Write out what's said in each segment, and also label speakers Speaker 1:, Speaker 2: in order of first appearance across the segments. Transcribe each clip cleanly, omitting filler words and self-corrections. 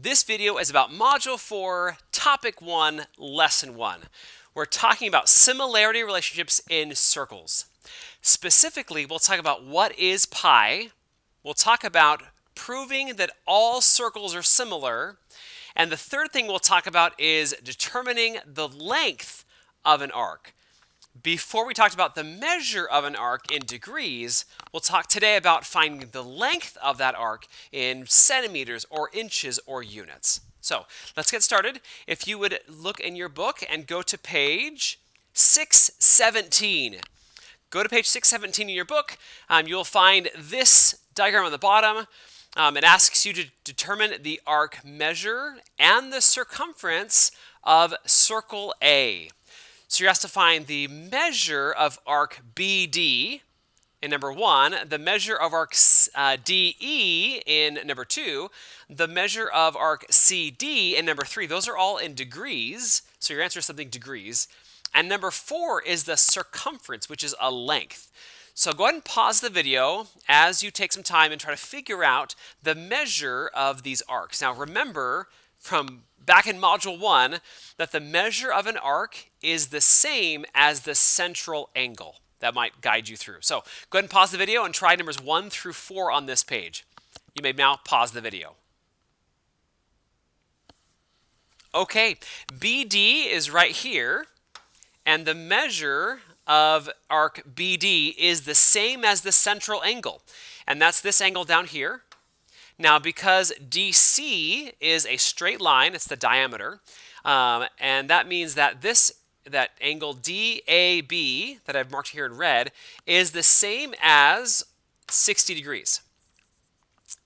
Speaker 1: This video is about Module 4, Topic 1, Lesson 1. We're talking about similarity relationships in circles. Specifically, we'll talk about what is pi. We'll talk about proving that all circles are similar. And the third thing we'll talk about is determining the length of an arc. Before we talked about the measure of an arc in degrees, we'll talk today about finding the length of that arc in centimeters or inches or units. So let's get started. If you would look in your book and go to page 617. Go to page 617 in your book. You'll find this diagram on the bottom. It asks you to determine the arc measure and the circumference of circle A. So you're asked to find the measure of arc BD in number 1, the measure of arc DE in number 2, the measure of arc CD in number 3. Those are all in degrees, so your answer is something degrees. And number 4 is the circumference, which is a length. So go ahead and pause the video as you take some time and try to figure out the measure of these arcs. Now remember from back in Module 1 that the measure of an arc is the same as the central angle. That might guide you through. So go ahead and pause the video and try numbers 1 through 4 on this page. You may now pause the video. Okay, BD is right here, and the measure of arc BD is the same as the central angle, and that's this angle down here. Now, because DC is a straight line, it's the diameter, and that means that that angle DAB that I've marked here in red is the same as 60 degrees.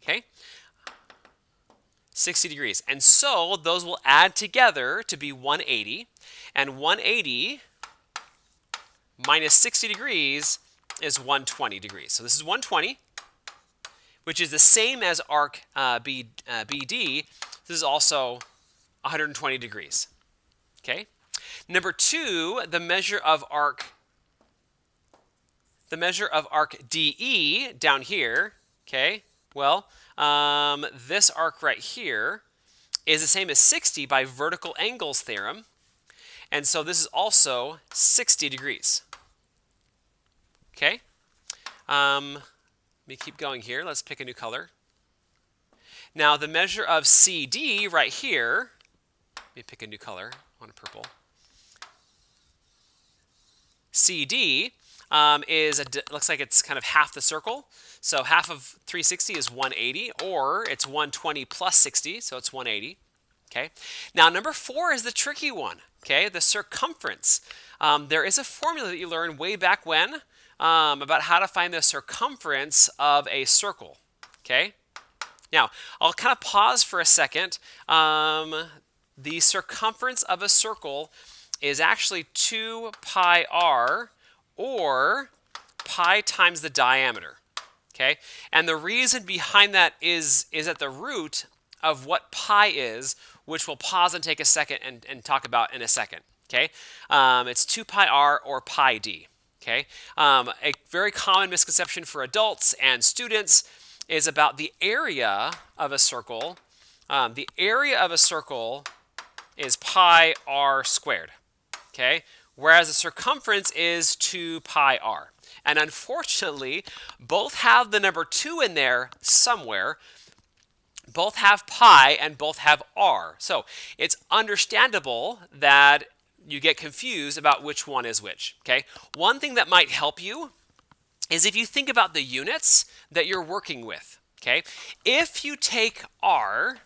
Speaker 1: Okay? 60 degrees. And so those will add together to be 180, and 180 minus 60 degrees is 120 degrees. So this is 120. Which is the same as arc BD. This is also 120 degrees. Okay. Number 2, the measure of arc DE down here. Okay. Well, this arc right here is the same as 60 by vertical angles theorem, and so this is also 60 degrees. Okay. Let me keep going here. Let's pick a new color. Now the measure of CD right here, let me pick a new color. I want a purple. CD looks like it's kind of half the circle. So half of 360 is 180, or it's 120 plus 60, so it's 180. Okay. Now number 4 is the tricky one. Okay, the circumference. There is a formula that you learned way back when. About how to find the circumference of a circle. Okay? Now, I'll kind of pause for a second. The circumference of a circle is actually 2 pi r, or pi times the diameter. Okay? And the reason behind that is at the root of what pi is, which we'll pause and take a second and talk about in a second. Okay? It's 2 pi r or pi d. Okay, a very common misconception for adults and students is about the area of a circle. The area of a circle is pi r squared. Okay, whereas the circumference is 2 pi r. And unfortunately, both have the number 2 in there somewhere. Both have pi and both have r. So it's understandable that you get confused about which one is which. Okay. One thing that might help you is if you think about the units that you're working with. Okay. If you take r,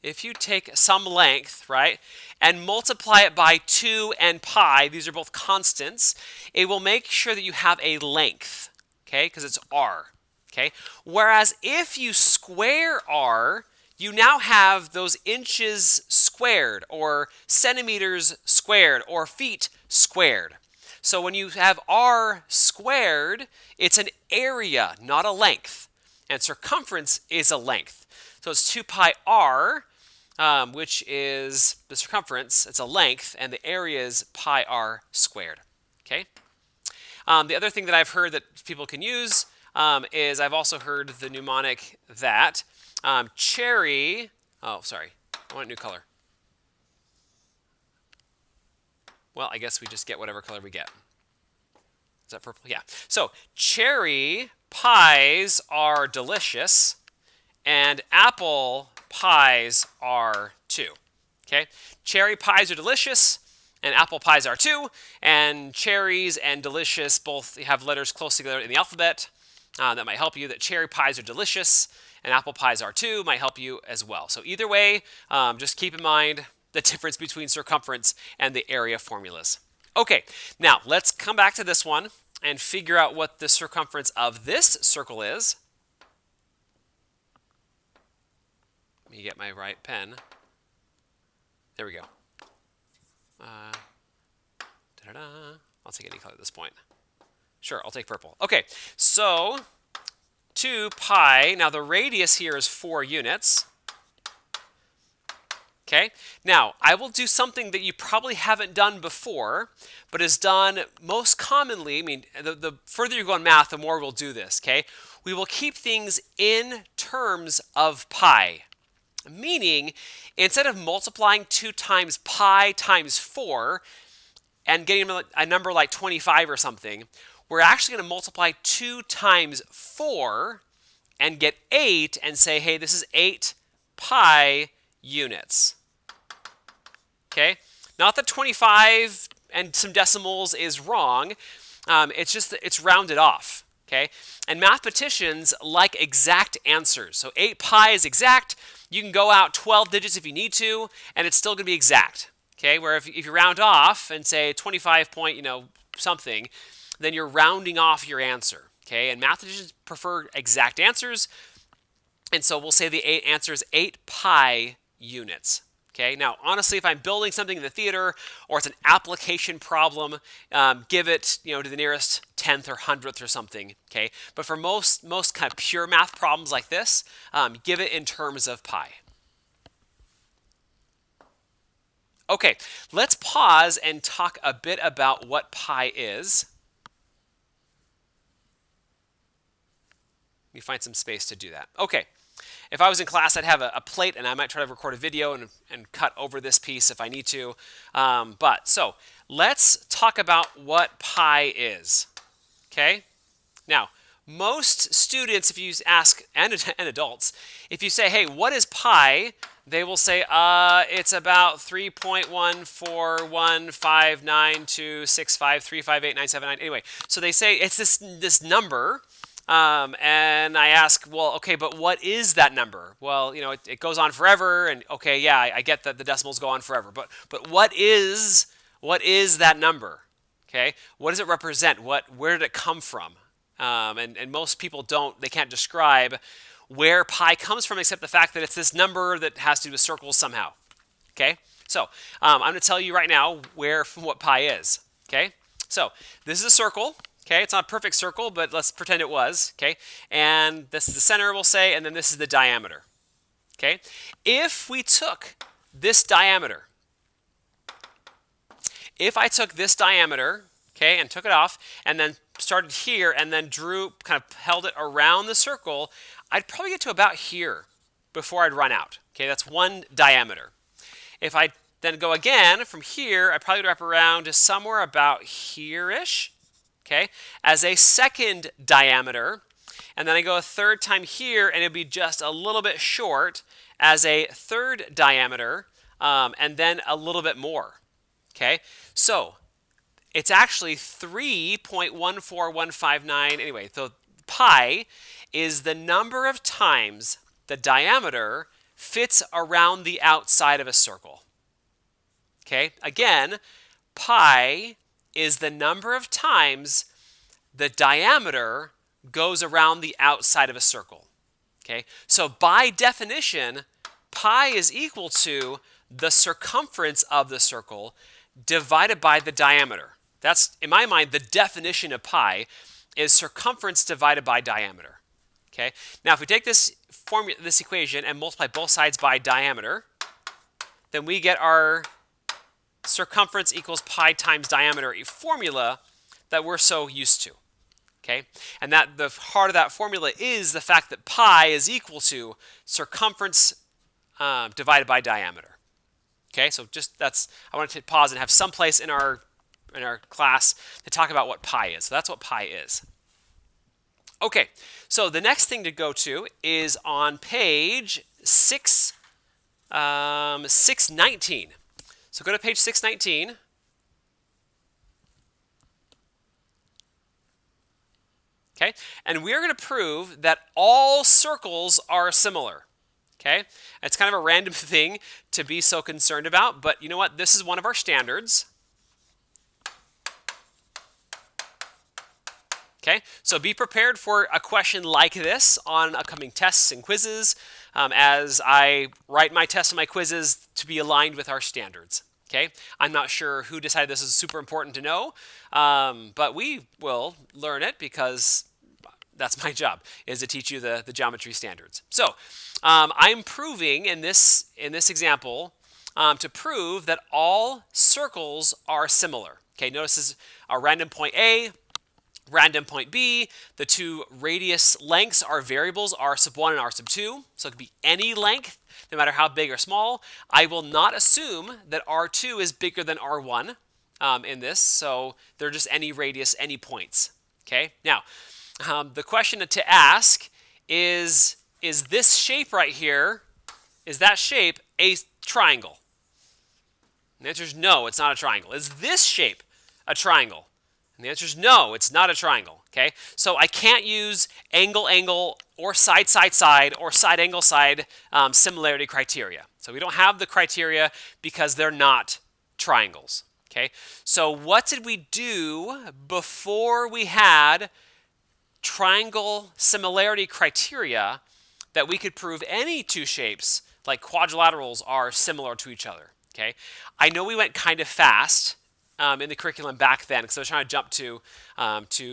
Speaker 1: if you take some length, right, and multiply it by 2 and pi, these are both constants, it will make sure that you have a length. Okay, because it's r. Okay. Whereas if you square r, you now have those inches squared, or centimeters squared, or feet squared. So when you have r squared, it's an area, not a length. And circumference is a length. So it's 2 pi r, which is the circumference. It's a length, and the area is pi r squared. Okay. The other thing that I've heard that people can use is I've also heard the mnemonic that cherry Oh, sorry. I want a new color. Well, I guess we just get whatever color we get. Is that purple? Yeah. So cherry pies are delicious, and apple pies are too. Okay? Cherry pies are delicious, and apple pies are too, and cherries and delicious both have letters close together in the alphabet. That might help you. That cherry pies are delicious, and apple pies are too might help you as well. So either way, just keep in mind the difference between circumference and the area formulas. Okay, now let's come back to this one and figure out what the circumference of this circle is. Let me get my right pen. There we go. I'll take any color at this point. Sure, I'll take purple. Okay, so 2 pi. Now the radius here is 4 units. Okay, now I will do something that you probably haven't done before, but is done most commonly. I mean, the further you go in math, the more we'll do this. Okay, we will keep things in terms of pi. Meaning, instead of multiplying 2 times pi times 4 and getting a number like 25 or something, we're actually going to multiply 2 times 4 and get 8 and say, hey, this is 8 pi units. Okay? Not that 25 and some decimals is wrong. It's just that it's rounded off. Okay? And mathematicians like exact answers. So 8 pi is exact. You can go out 12 digits if you need to, and it's still going to be exact. Okay, where if you round off and say 25 point, something, then you're rounding off your answer. Okay, and mathematicians prefer exact answers, and so we'll say the answer is 8 pi units. Okay, now honestly, if I'm building something in the theater or it's an application problem, give it to the nearest 10th or 100th or something. Okay, but for most kind of pure math problems like this, give it in terms of pi. Okay, let's pause and talk a bit about what pi is. Let me find some space to do that. Okay. If I was in class, I'd have a plate, and I might try to record a video and cut over this piece if I need to. So let's talk about what pi is. Okay? Now, most students, if you ask, and adults, if you say, hey, what is pi? They will say, it's about 3.1415926535897. Anyway, so they say it's this number. And I ask, well, okay, but what is that number? Well, it goes on forever, and okay, yeah, I get that the decimals go on forever, but what is that number? Okay, what does it represent? Where did it come from? And most people they can't describe where pi comes from, except the fact that it's this number that has to do with circles somehow. Okay, so I'm going to tell you right now what pi is. Okay, so this is a circle. Okay, it's not a perfect circle, but let's pretend it was. Okay, and this is the center, we'll say, and then this is the diameter. Okay, if we took this diameter, okay, and took it off, and then started here, and then kind of held it around the circle, I'd probably get to about here before I'd run out. Okay, that's one diameter. If I then go again from here, I'd probably wrap around to somewhere about here-ish. Okay, as a second diameter, and then I go a third time here, and it'll be just a little bit short as a third diameter, and then a little bit more. Okay, so it's actually 3.14159. Anyway, so pi is the number of times the diameter fits around the outside of a circle. Okay, again, pi is the number of times the diameter goes around the outside of a circle. Okay, so by definition, pi is equal to the circumference of the circle divided by the diameter. That's, in my mind, the definition of pi is circumference divided by diameter. Okay, now if we take this equation and multiply both sides by diameter, then we get our circumference equals pi times diameter, a formula that we're so used to. Okay, and that the heart of that formula is the fact that pi is equal to circumference divided by diameter. Okay, so just I want to pause and have some place in our class to talk about what pi is. So that's what pi is. Okay, so the next thing to go to is on page 619. So go to page 619. Okay, and we're going to prove that all circles are similar. Okay, it's kind of a random thing to be so concerned about, but you know what? This is one of our standards. Okay, so be prepared for a question like this on upcoming tests and quizzes as I write my tests and my quizzes to be aligned with our standards. Okay, I'm not sure who decided this is super important to know, but we will learn it because that's my job, is to teach you the geometry standards. So I'm proving in this example to prove that all circles are similar. Okay, notice this is a random point A, random point B. The two radius lengths are variables, r sub 1 and r sub 2. So it could be any length, no matter how big or small. I will not assume that r2 is bigger than r1 in this, so they're just any radius, any points. Okay, now the question to ask is this shape right here, is that shape a triangle? And the answer is no, it's not a triangle. Is this shape a triangle? And the answer is no, it's not a triangle. Okay, so I can't use angle, angle, or side, side, side, or side, angle, side similarity criteria. So we don't have the criteria because they're not triangles. Okay, so what did we do before we had triangle similarity criteria that we could prove any two shapes, like quadrilaterals, are similar to each other? Okay, I know we went kind of fast in the curriculum back then because I was trying to jump to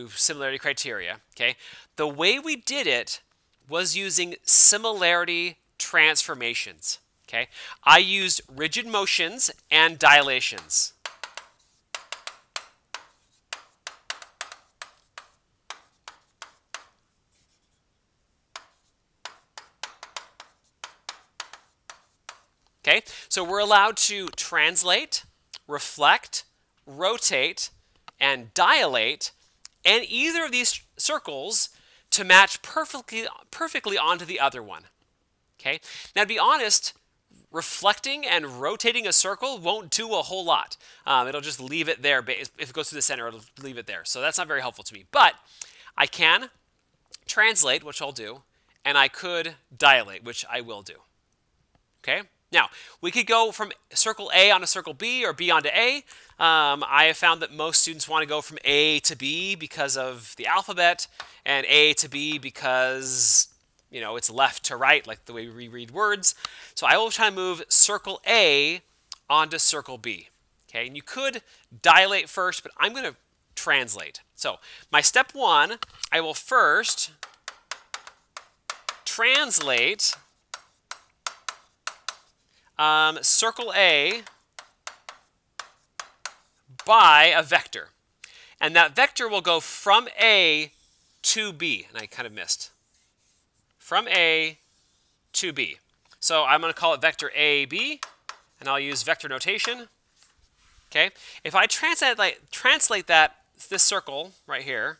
Speaker 1: similarity criteria. Okay, the way we did it was using similarity transformations. Okay, I used rigid motions and dilations. Okay, so we're allowed to translate, reflect, rotate, and dilate and either of these circles to match perfectly onto the other one. Okay, now to be honest, reflecting and rotating a circle won't do a whole lot. It'll just leave it there. If it goes through the center, it'll leave it there. So that's not very helpful to me. But I can translate, which I'll do, and I could dilate, which I will do. Okay? Now, we could go from circle A onto circle B or B onto A. I have found that most students want to go from A to B because of the alphabet, and A to B because, you know, it's left to right, like the way we read words. So I will try to move circle A onto circle B. Okay, and you could dilate first, but I'm going to translate. So my step one, I will first translate circle A by a vector. And that vector will go from A to B. And I kind of missed. From A to B. So I'm going to call it vector AB, and I'll use vector notation. Okay. If I translate this circle right here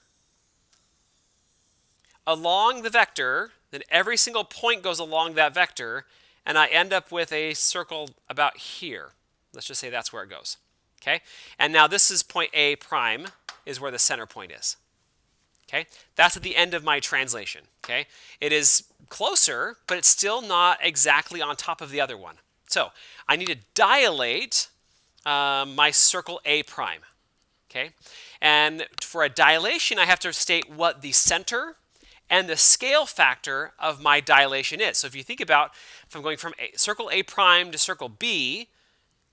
Speaker 1: along the vector, then every single point goes along that vector, and I end up with a circle about here. Let's just say that's where it goes. Okay? And now this is point A prime, is where the center point is. Okay? That's at the end of my translation. Okay? It is closer, but it's still not exactly on top of the other one. So I need to dilate my circle A prime. Okay? And for a dilation, I have to state what the center and the scale factor of my dilation is. So if you think about, if I'm going from circle A prime to circle B,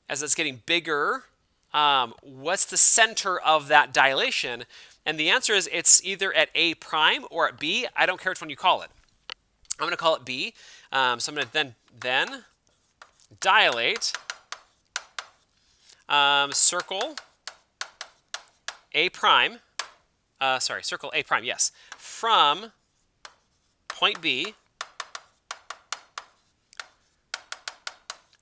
Speaker 1: as it's getting bigger, what's the center of that dilation? And the answer is it's either at A prime or at B. I don't care which one you call it. I'm going to call it B. So I'm going to then dilate circle A prime, circle A prime, yes, from point B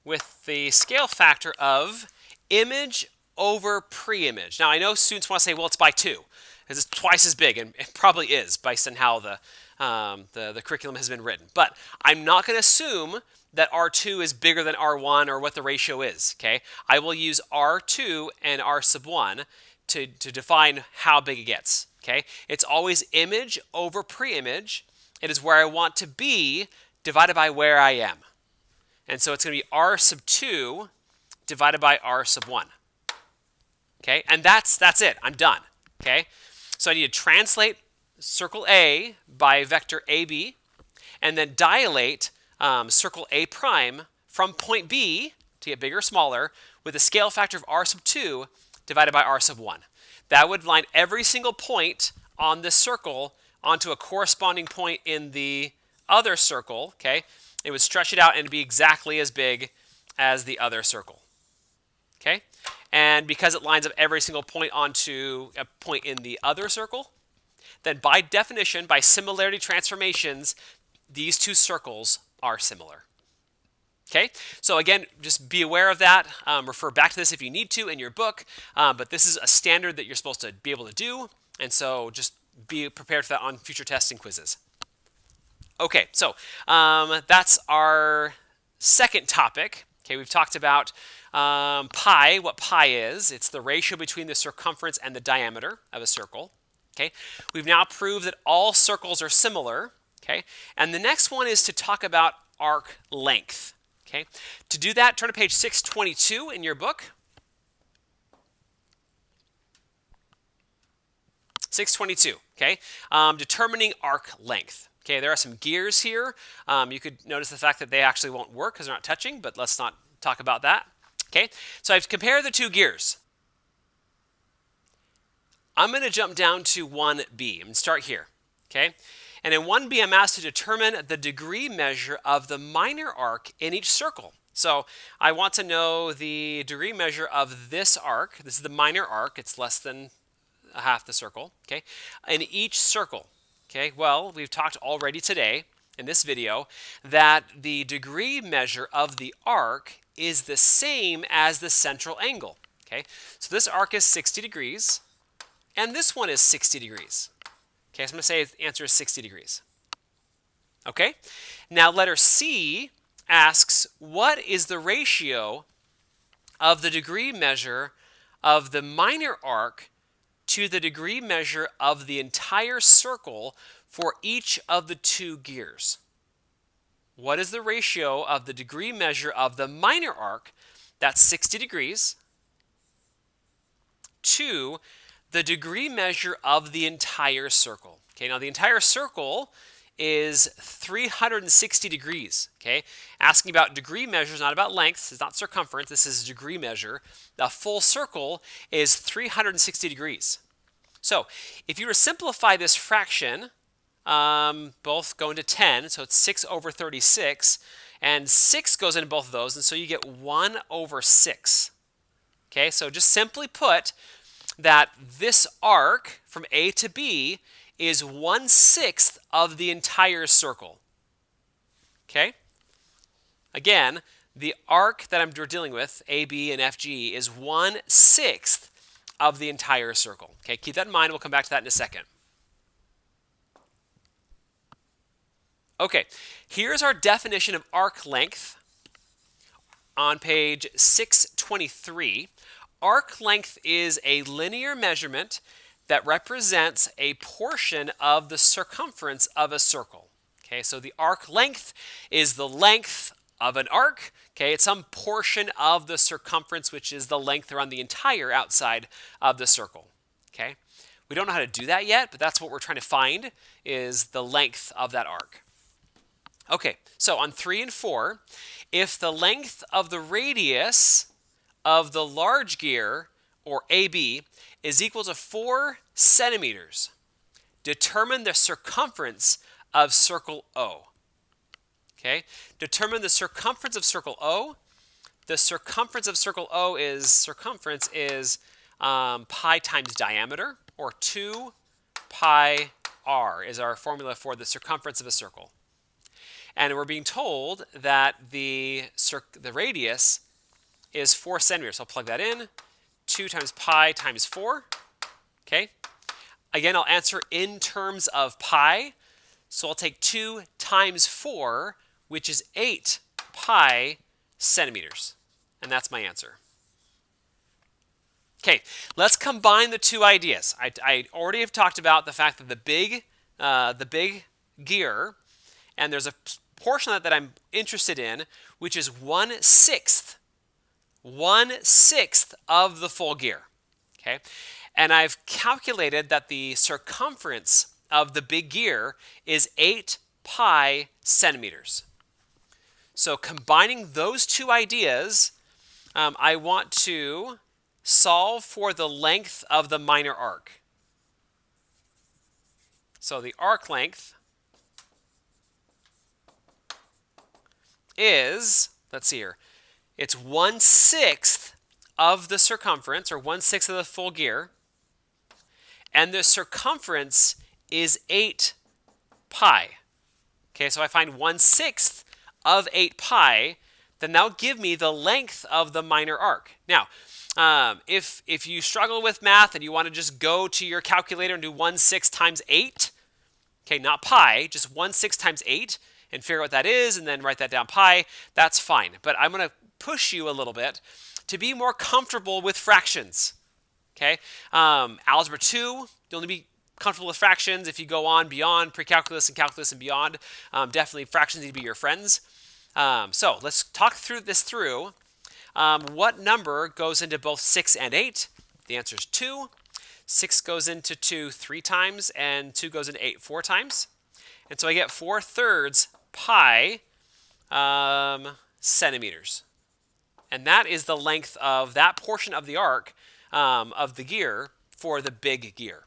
Speaker 1: with the scale factor of image over pre-image. Now, I know students want to say, well, it's by 2, because it's twice as big, and it probably is based on how the curriculum has been written. But I'm not going to assume that R2 is bigger than R1 or what the ratio is, okay? I will use R2 and R sub 1 to define how big it gets, okay? It's always image over pre-image. It is where I want to be divided by where I am. And so it's going to be R sub 2 divided by R sub 1. Okay, and that's it. I'm done. Okay, so I need to translate circle A by vector AB, and then dilate circle A prime from point B to get bigger or smaller with a scale factor of R sub 2 divided by R sub 1. That would line every single point on this circle onto a corresponding point in the other circle. Okay, it would stretch it out and be exactly as big as the other circle. Okay, and because it lines up every single point onto a point in the other circle, then by definition, by similarity transformations, these two circles are similar. Okay, so again, just be aware of that. Refer back to this if you need to in your book, but this is a standard that you're supposed to be able to do, and so just be prepared for that on future tests and quizzes. Okay, so that's our second topic. Okay, we've talked about pi, what pi is. It's the ratio between the circumference and the diameter of a circle. Okay, we've now proved that all circles are similar. Okay, and the next one is to talk about arc length. Okay, to do that, turn to page 622 in your book. 622. Okay, determining arc length. Okay, there are some gears here. You could notice the fact that they actually won't work because they're not touching, but let's not talk about that. Okay, so I've compared the two gears. I'm going to jump down to 1b. I'm going to start here. Okay, and in 1b, I'm asked to determine the degree measure of the minor arc in each circle. So I want to know the degree measure of this arc. This is the minor arc. It's less than half the circle. Okay, in each circle. Okay, well, we've talked already today in this video that the degree measure of the arc is the same as the central angle. Okay, so this arc is 60 degrees, and this one is 60 degrees. Okay, so I'm going to say the answer is 60 degrees. Okay, now letter C asks, what is the ratio of the degree measure of the minor arc to the degree measure of the entire circle for each of the two gears? What is the ratio of the degree measure of the minor arc, that's 60 degrees, to the degree measure of the entire circle? Okay, now the entire circle is 360 degrees. Okay, asking about degree measures, not about length. It's not circumference. This is degree measure. The full circle is 360 degrees. So if you were to simplify this fraction, both go into 10, so it's 6 over 36, and 6 goes into both of those, and so you get 1 over 6. Okay, so just simply put that this arc from A to B is 1/6 of the entire circle. Okay? Again, the arc that I'm dealing with, AB and FG, is 1/6 of the entire circle. Okay, keep that in mind. We'll come back to that in a second. Okay, here's our definition of arc length on page 623. Arc length is a linear measurement that represents a portion of the circumference of a circle. Okay, so the arc length is the length of an arc. Okay, it's some portion of the circumference, which is the length around the entire outside of the circle. Okay, we don't know how to do that yet, but that's what we're trying to find, is the length of that arc. Okay, so on 3 and 4, if the length of the radius of the large gear, or AB, is equal to 4 centimeters, determine the circumference of circle O. Okay, determine the circumference of circle O. The circumference of circle O is, pi times diameter, or 2 pi r is our formula for the circumference of a circle. And we're being told that the radius is 4 centimeters. So I'll plug that in. 2 times pi times 4. Okay. Again, I'll answer in terms of pi. So I'll take 2 times 4, which is 8 pi centimeters. And that's my answer. Okay, let's combine the two ideas. I already have talked about the fact that the big gear, and there's a portion of that I'm interested in, which is 1/6 of the full gear. Okay, and I've calculated that the circumference of the big gear is 8 pi centimeters. So combining those two ideas, I want to solve for the length of the minor arc. So the arc length is, let's see here, it's 1/6 of the circumference, or 1/6 of the full gear, and the circumference is 8 pi. Okay, so I find 1/6 of 8 pi, then that'll give me the length of the minor arc. Now, if you struggle with math and you want to just go to your calculator and do 1/6 times 8, okay, not pi, just 1/6 times 8, and figure out what that is, and then write that down pi, that's fine. But I'm going to push you a little bit to be more comfortable with fractions. Okay, Algebra 2, you'll only be comfortable with fractions if you go on beyond pre-calculus and calculus and beyond. Definitely fractions need to be your friends. So let's talk through. What number goes into both 6 and 8? The answer is 2. 6 goes into 2 3 times, and 2 goes into 8 4 times. And so I get 4/3 pi centimeters. And that is the length of that portion of the arc of the gear for the big gear.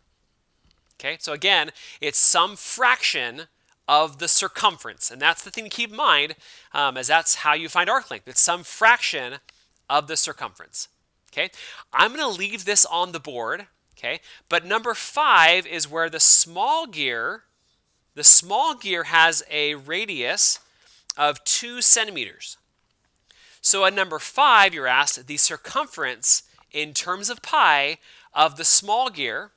Speaker 1: Okay, so again, it's some fraction of the circumference. And that's the thing to keep in mind, as that's how you find arc length. It's some fraction of the circumference. Okay, I'm going to leave this on the board. Okay, but number 5 is where the small gear has a radius of 2 centimeters. So at number 5, you're asked the circumference in terms of pi of the small gear.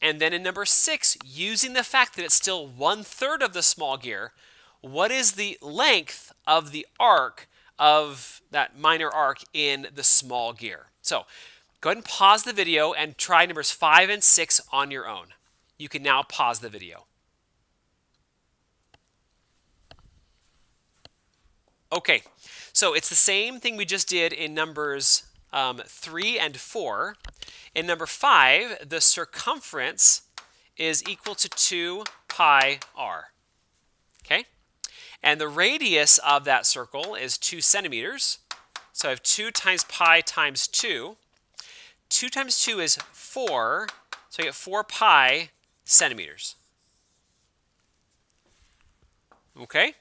Speaker 1: And then in number 6, using the fact that it's still 1/3 of the small gear, what is the length of the arc of that minor arc in the small gear? So go ahead and pause the video and try numbers 5 and 6 on your own. You can now pause the video. Okay, so it's the same thing we just did in numbers 3 and 4. In number 5, the circumference is equal to 2 pi r. Okay? And the radius of that circle is 2 centimeters. So I have 2 times pi times 2. 2 times 2 is 4. So I get 4 pi centimeters. Okay?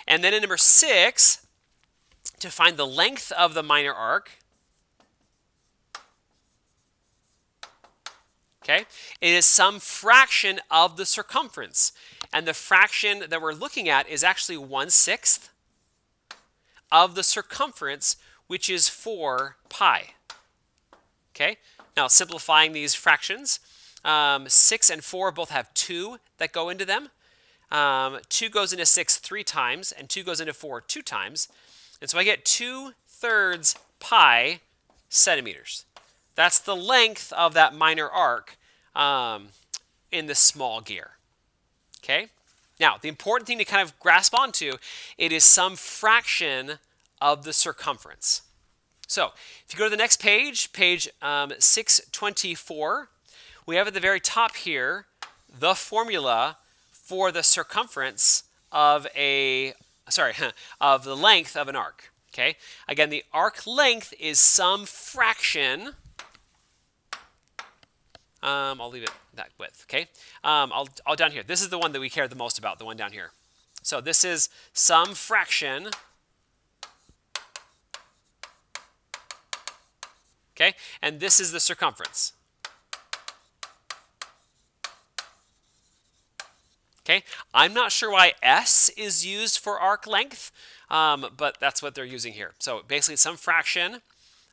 Speaker 1: And then in number 6, to find the length of the minor arc, okay, it is some fraction of the circumference. And the fraction that we're looking at is actually 1/6 of the circumference, which is 4 pi. Okay, now simplifying these fractions, 6 and 4 both have 2 that go into them. 2 goes into 6 3 times, and 2 goes into 4 2 times. And so I get 2/3 pi centimeters. That's the length of that minor arc in the small gear. Okay? Now, the important thing to kind of grasp onto, it is some fraction of the circumference. So, if you go to the next page, page 624, we have at the very top here the formula for the circumference of of the length of an arc. Okay? Again, the arc length is some fraction. I'll leave it that width, okay? I'll down here. This is the one that we care the most about, the one down here. So this is some fraction, okay? And this is the circumference. Okay, I'm not sure why S is used for arc length, but that's what they're using here. So basically some fraction,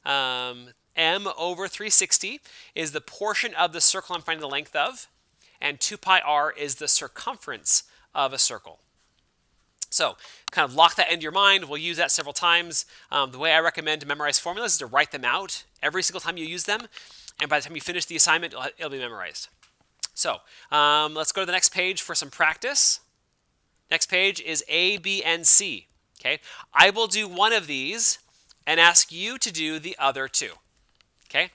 Speaker 1: m over 360 is the portion of the circle I'm finding the length of, and 2 pi r is the circumference of a circle. So kind of lock that into your mind. We'll use that several times. The way I recommend to memorize formulas is to write them out every single time you use them, and by the time you finish the assignment, it'll be memorized. So let's go to the next page for some practice. Next page is A, B, and C. Okay, I will do one of these and ask you to do the other two. Okay,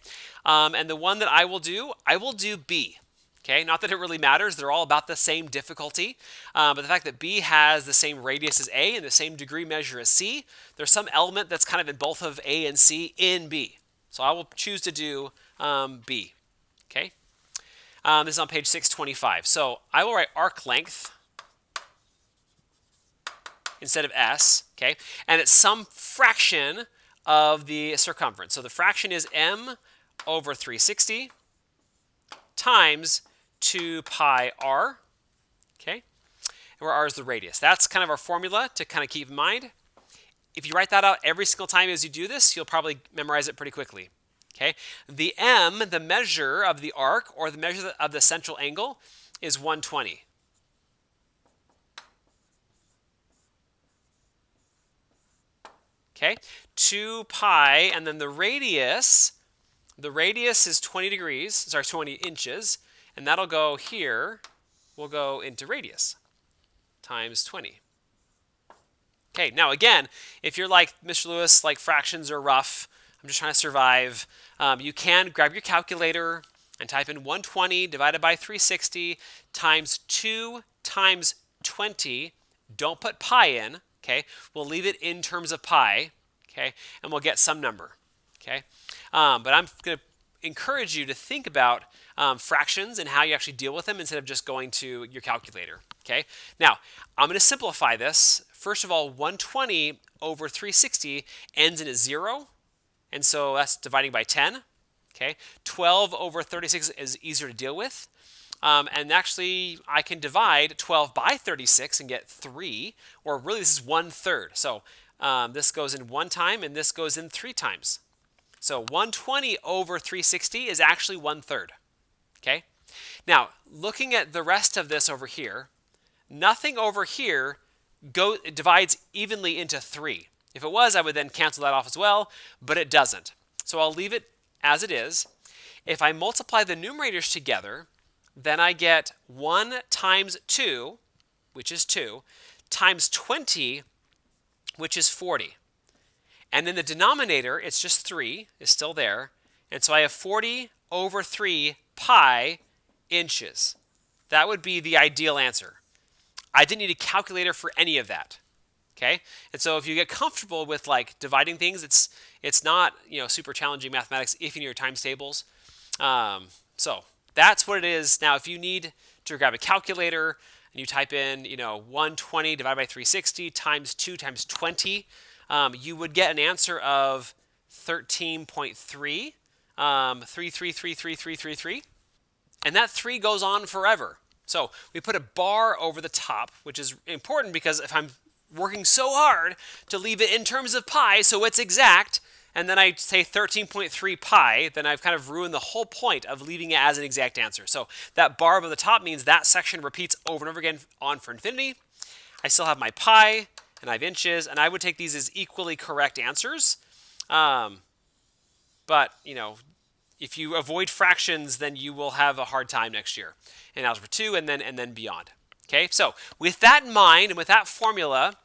Speaker 1: and the one that I will do B. Okay, not that it really matters. They're all about the same difficulty, but the fact that B has the same radius as A and the same degree measure as C, there's some element that's kind of in both of A and C in B. So I will choose to do B. Okay. This is on page 625. So I will write arc length instead of S, okay? And it's some fraction of the circumference. So the fraction is m over 360 times 2 pi r, okay? Where r is the radius. That's kind of our formula to kind of keep in mind. If you write that out every single time as you do this, you'll probably memorize it pretty quickly. Okay, the m, the measure of the arc, or the measure of the central angle, is 120. Okay, 2 pi, and then the radius is 20 degrees, sorry, 20 inches, and that'll go here, will go into radius, times 20. Okay, now again, if you're like Mr. Lewis, like fractions are rough, I'm just trying to survive, you can grab your calculator and type in 120 divided by 360 times 2 times 20. Don't put pi in, okay? We'll leave it in terms of pi, okay? And we'll get some number, okay? But I'm going to encourage you to think about fractions and how you actually deal with them instead of just going to your calculator, okay? Now, I'm going to simplify this. First of all, 120 over 360 ends in a 0. And so that's dividing by 10. Okay, 12 over 36 is easier to deal with. And actually, I can divide 12 by 36 and get 3, or really this is 1/3. So this goes in 1 time and this goes in 3 times. So 120 over 360 is actually 1/3. Okay, now looking at the rest of this over here, nothing over here divides evenly into 3. If it was, I would then cancel that off as well, but it doesn't. So I'll leave it as it is. If I multiply the numerators together, then I get 1 times 2, which is 2, times 20, which is 40. And in the denominator, it's just 3, is still there. And so I have 40 over 3 pi inches. That would be the ideal answer. I didn't need a calculator for any of that. Okay, and so if you get comfortable with like dividing things, it's not super challenging mathematics if you know your times tables. So that's what it is. Now, if you need to grab a calculator and you type in 120 divided by 360 times 2 times 20, you would get an answer of 13.3, 33333333, and that 3 goes on forever. So we put a bar over the top, which is important because if I'm working so hard to leave it in terms of pi so it's exact, and then I say 13.3 pi, then I've kind of ruined the whole point of leaving it as an exact answer. So that bar over the top means that section repeats over and over again on for infinity. I still have my pi, and I have inches, and I would take these as equally correct answers. But, if you avoid fractions, then you will have a hard time next year in Algebra 2 and then beyond. Okay, so with that in mind and with that formula,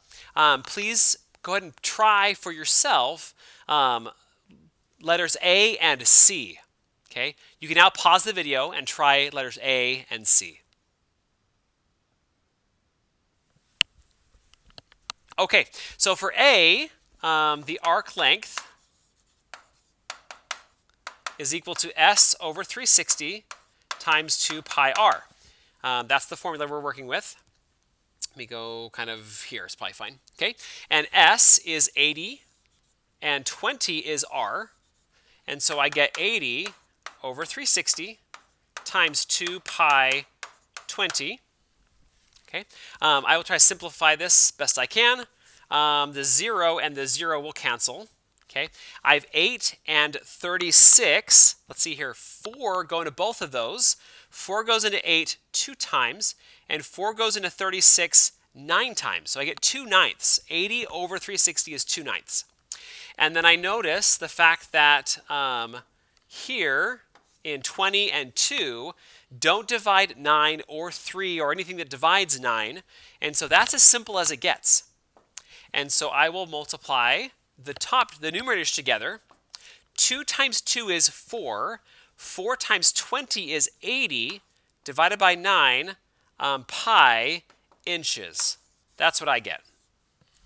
Speaker 1: please go ahead and try for yourself letters A and C. Okay, you can now pause the video and try letters A and C. Okay, so for A, the arc length is equal to S over 360 times 2 pi r. That's the formula we're working with. Let me go kind of here. It's probably fine. Okay, and S is 80, and 20 is r. And so I get 80 over 360 times 2 pi 20. Okay, I will try to simplify this best I can. The 0 and the 0 will cancel. Okay, I have 8 and 36. Let's see here, 4 go into both of those. 4 goes into 8 2 times, and 4 goes into 36 9 times. So I get 2/9. 80 over 360 is 2/9. And then I notice the fact that here in 20 and 2 don't divide 9 or 3 or anything that divides 9. And so that's as simple as it gets. And so I will multiply the numerators together. 2 times 2 is 4. 4 times 20 is 80 divided by 9 pi inches. That's what I get.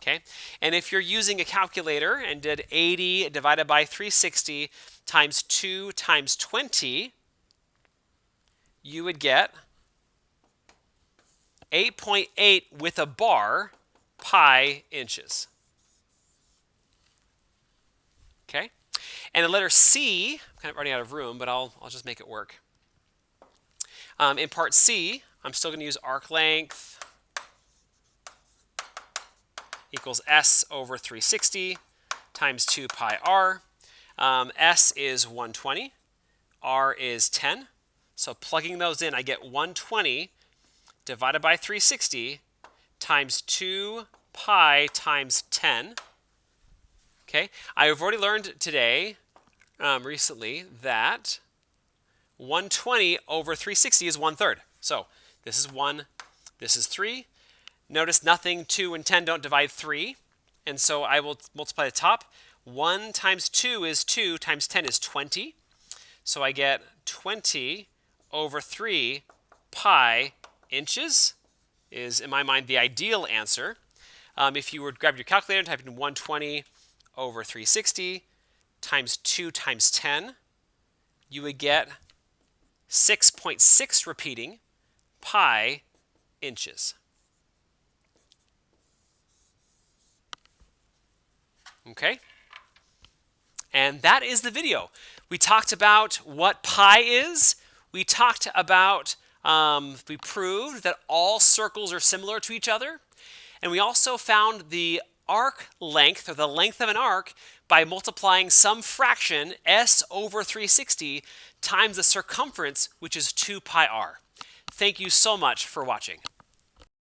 Speaker 1: Okay? And if you're using a calculator and did 80 divided by 360 times 2 times 20, you would get 8.8 with a bar pi inches. Okay? And the letter C, I'm kind of running out of room, but I'll just make it work. In part C, I'm still going to use arc length equals S over 360 times 2 pi r. S is 120, r is 10. So plugging those in, I get 120 divided by 360 times 2 pi times 10. Okay, I've already learned today, recently, that 120 over 360 is 1/3. So this is 1, this is 3. Notice nothing, 2 and 10 don't divide 3. And so I will multiply the top. 1 times 2 is 2 times 10 is 20. So I get 20 over 3 pi inches is, in my mind, the ideal answer. If you were to grab your calculator and type in 120 over 360 times 2 times 10, you would get 6.6 repeating pi inches. Okay? And that is the video. We talked about what pi is. We talked about, we proved that all circles are similar to each other. And we also found the arc length, or the length of an arc, by multiplying some fraction, S over 360, times the circumference, which is 2 pi r. Thank you so much for watching.